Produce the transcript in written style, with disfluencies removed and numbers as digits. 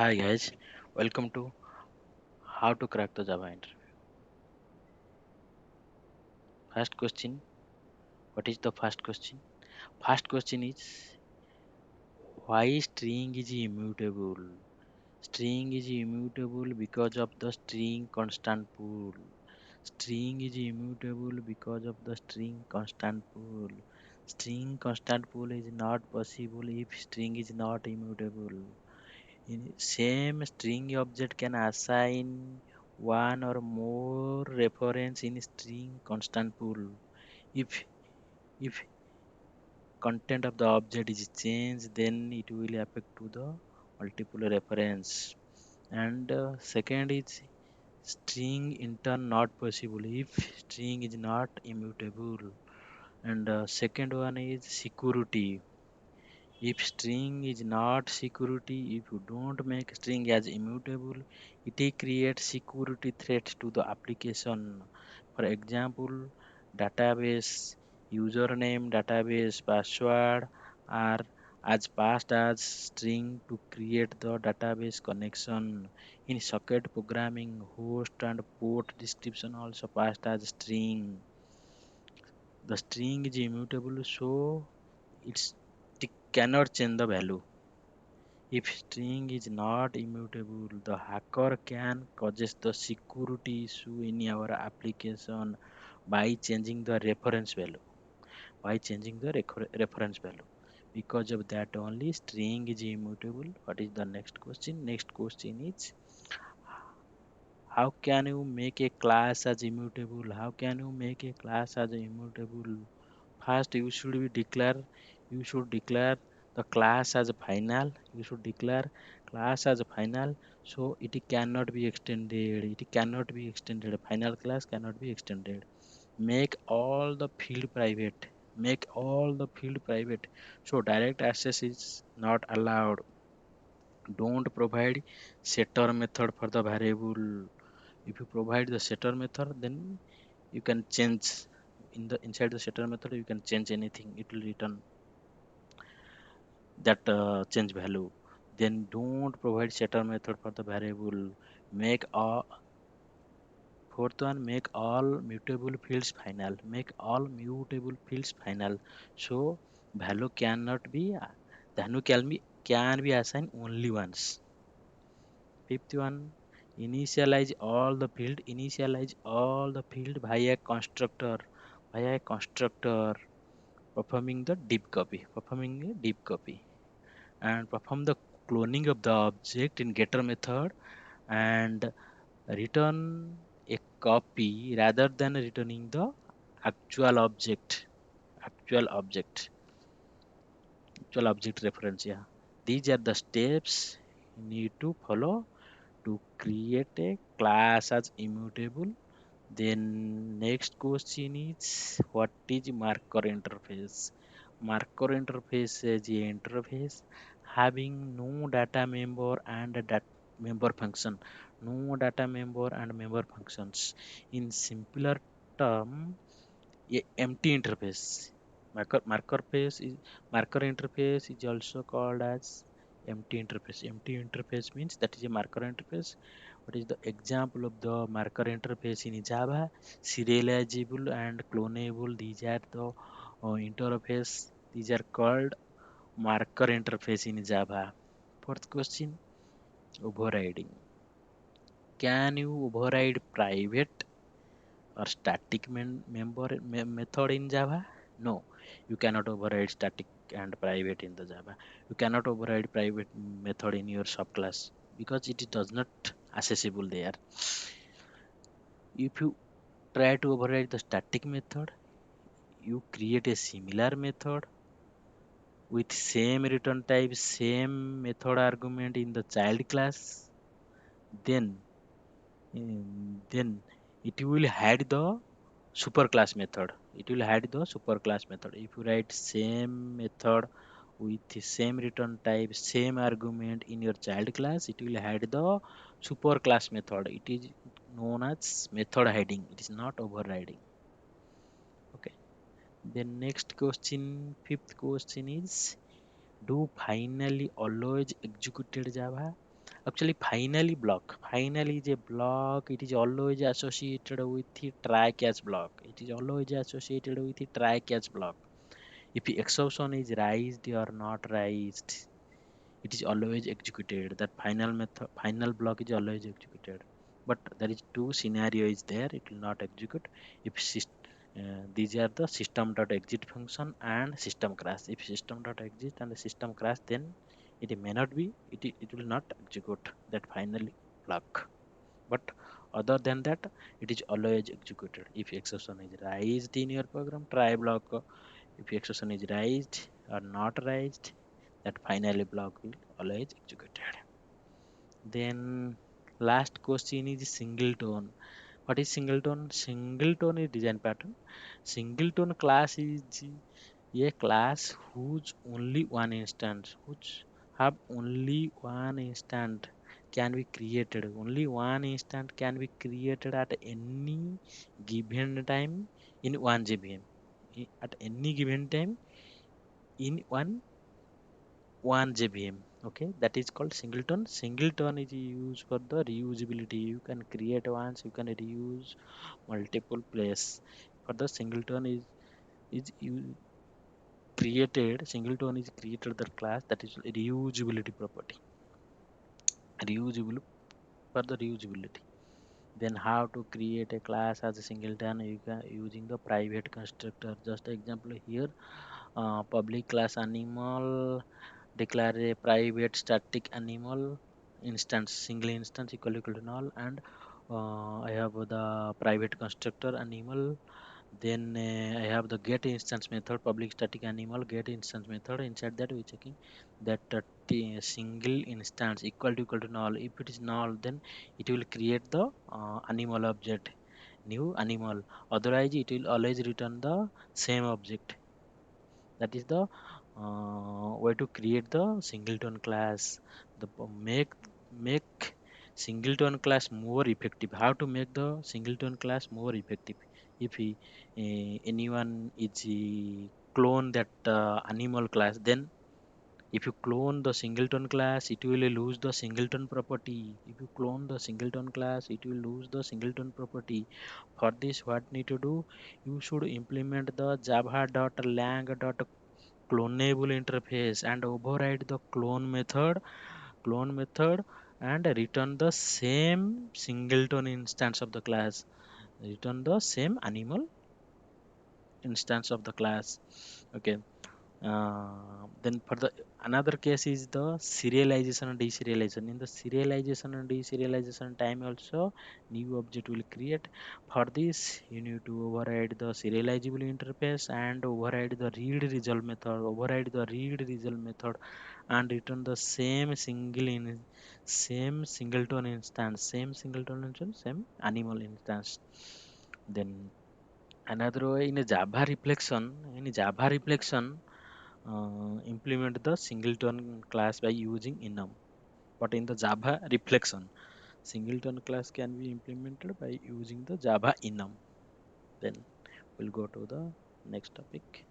Hi guys, welcome to How to Crack the Java Interview. First question, what is the first question? First question is why string is immutable? String is immutable because of the string constant pool. String is immutable because of the string constant pool. String constant pool is not possible if string is not immutable. In same string object can assign one or more reference in string constant pool. If if content of the object is changed, then it will affect to the multiple reference. And second is string in turn not possible if string is not immutable. And second one is security. If string is not security, if you don't make string as immutable, it creates security threat to the application. For example, database, username, database, password are as passed as string to create the database connection. In socket programming, host and port description also passed as string. The string is immutable, so it cannot change the value. If string is not immutable, the hacker can cause the security issue in our application by changing the reference value. By changing the reference value. Because of that only string is immutable. What is the next question? Next question is how can you make a class as immutable? How can you make a class as immutable? First, you should declare the class as a final. You should declare class as a final, so it cannot be extended. It cannot be extended. Final class cannot be extended. Make all the field private. Make all the field private. So direct access is not allowed. Don't provide setter method for the variable. If you provide the setter method, then you can change inside the setter method. You can change anything. It will return that change value. Then don't provide setter method for the variable. Make all Fourth one, make all mutable fields final. Make all mutable fields final. So value cannot be the value can be assigned only once. Fifth one, initialize all the field via constructor. Via a constructor performing the deep copy. Performing a deep copy. And perform the cloning of the object in getter method and return a copy rather than returning the actual object actual object actual object reference. Yeah, these are the steps you need to follow to create a class as immutable. Then next question is what is marker interface? Marker interface is a interface having no data member and a member function. No data member and member functions. In simpler term, a empty interface. Marker interface is also called as empty interface. Empty interface means that is a marker interface. What is the example of the marker interface in Java? Serializable and clonable. These are the interface. These are called marker interface in Java. Fourth question, overriding. Can you override private or static method in Java? No, you cannot override static and private in the Java. You cannot override private method in your subclass because it does not accessible there. If you try to override the static method, you create a similar method with same return type, same method argument in the child class. Then, then it will hide the superclass method. It will hide the superclass method. If you write same method with the same return type, same argument in your child class, it will hide the superclass method. It is known as method hiding. It is not overriding. Okay. Then next question, fifth question is, do finally always executed Java? Actually, finally is a block. It is always associated with the try catch block. It is always associated with the try catch block. If the exception is raised or not raised, it is always executed. That final block is always executed. But there is two scenarios there. It will not execute if these are the system.exit function and system crash. If system.exit and the system crash, then it may not be. It will not execute that final block. But other than that, it is always executed. If exception is raised in your program, try block. If exception is raised or not raised, that finally block will always executed. Then last question is singleton. What is singleton? Singleton is design pattern. Singleton class is a class whose only one instance, which have only one instant can be created. Only one instant can be created at any given time in one JVM. At any given time in one JVM. Okay, that is called singleton. Singleton is used for the reusability. You can create once, you can reuse multiple place. For the singleton is you created singleton is created the class that is reusability property. Reusable for the reusability. Then how to create a class as a singleton? You can using the private constructor. Just example here, public class animal declare a private static animal instance, single instance equal to null, and I have the private constructor animal. Then I have the get instance method, public static animal get instance method. Inside that we checking that single instance equal to null. If it is null, then it will create the animal object, new animal. Otherwise, it will always return the same object. That is the way to create the singleton class. The make singleton class more effective. How to make the singleton class more effective? If anyone is clone that animal class, then if you clone the singleton class, it will lose the singleton property. If you clone the singleton class, it will lose the singleton property. For this, what need to do? You should implement the java.lang.clonable interface and override the clone method and return the same singleton instance of the class. Return the same animal instance of the class. Okay. Then for the another case is the serialization and deserialization. In the serialization and deserialization time also new object will create. For this you need to override the serializable interface and override the read result method. Override the read result method and return the same singleton instance, same animal instance. Then another way in a Java reflection implement the singleton class by using enum. But in the Java reflection, singleton class can be implemented by using the Java enum. Then we'll go to the next topic.